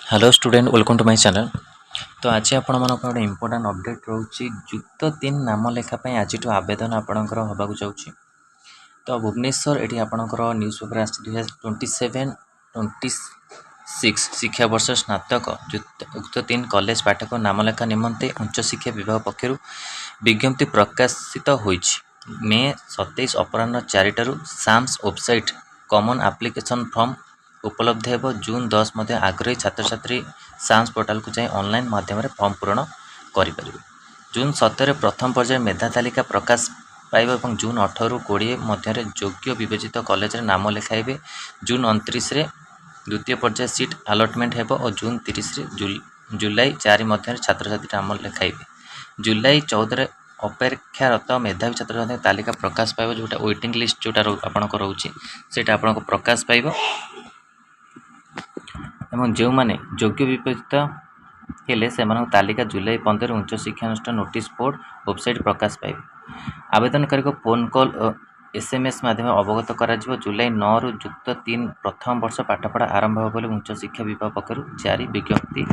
Hello student welcome to my channel. तो आज आपण गोटे इंपोर्टाट अपडेट रोचे युक्त 3 नाम लेखापी आज आवेदन आपणकर होगा जाऊँगी। तो भुवनेश्वर ये आपणकर न्यूज पेपर आ27-26 शिक्षा वर्ष स्नातक युक्त 3 कॉलेज पाठक नाम लेखा निमंते उच्च शिक्षा विभाग पक्षर विज्ञप्ति प्रकाशित होईछि। मे 27 अपराह 4 SAMS website common application form उपलब्ध है। जून 10 मध्य आग्रही छात्र छात्री साम्स पोर्टाल को जाए ऑनलाइन माध्यम फॉर्म पूरण करें। जून 17 प्रथम पर्याय मेधा तालिका प्रकाश पाइब और जून 18 ରୁ 20 मध्य योग्य विवेचित कॉलेज नाम लिखाइबे। जून 29 द्वितीय पर्याय सीट अलॉटमेंट है और जून 30 जुलाई 4 मध्य छात्र छात्री नाम लिखाइबे। जुलाई 14 अपेक्षारत मेधावी छात्र छात्री तालिका प्रकाश पाइब जोटा वेटिंग लिस्ट जोटा आपंक रोचे से आपको प्रकाश पाइब। एवं जो माने योग्य विवेचित हेले से तालिका जुलाई 15 उच्च शिक्षानुष्ठान नोटिस बोर्ड वेबसाइट प्रकाश पाइब। आवेदनकारी को फोन कॉल एसएमएस माध्यम अवगत करा जुलाई 9 रु युक्त 3 प्रथम वर्ष पाठपढ़ा आरंभ हो बोले उच्च शिक्षा विभाग पक्षर जारी विज्ञप्ति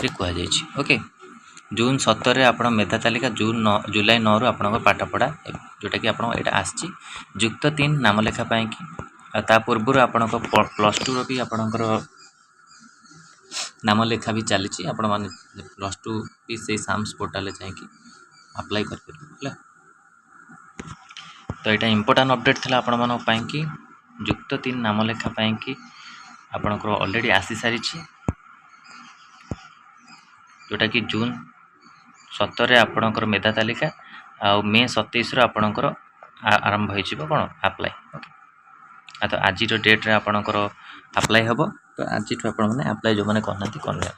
कहुई। ओके, जून 17 आप मेधा तालिका जुलाई 9 रु आप पाठपढ़ा जोटा कि आपसी युक्त 3 नाम लेखापाई कि पूर्व आपण प्लस टू भी आपणकर नाम लेखा भी चली आपण मैंने प्लस टू भी से साम्स पोर्टाल जाकि अप्लाई कर। तो यहाँ इंपोर्टाट अपडेट थी आपण कि युक्त 3 नाम लेखापाई कि आपणकर ऑलरेडी आसी सारी जोटा कि जून 17 आपणकर मेधा तालिका आ मे 27 आपणकर आरंभ हो कौन अप्लाई। ओके, तो आज डेट्रे आपणकर अप्लाई हम। तो आज आपने अप्लाई जो मैंने करना करना।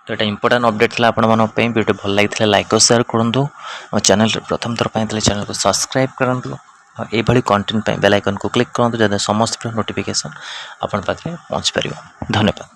तो यहाँ इंपोर्टाट अपडेट था आपंप वीडियो भल लगी लाइक और शेयर करूँ और चैनल प्रथम थर पर चैनल को सब्सक्राइब करूँ और ये कंटेंट बेल आइकन को क्लिक करूँ जहाँ समस्त नोटिफिकेशन आपन पाखे पहुँच पार। धन्यवाद।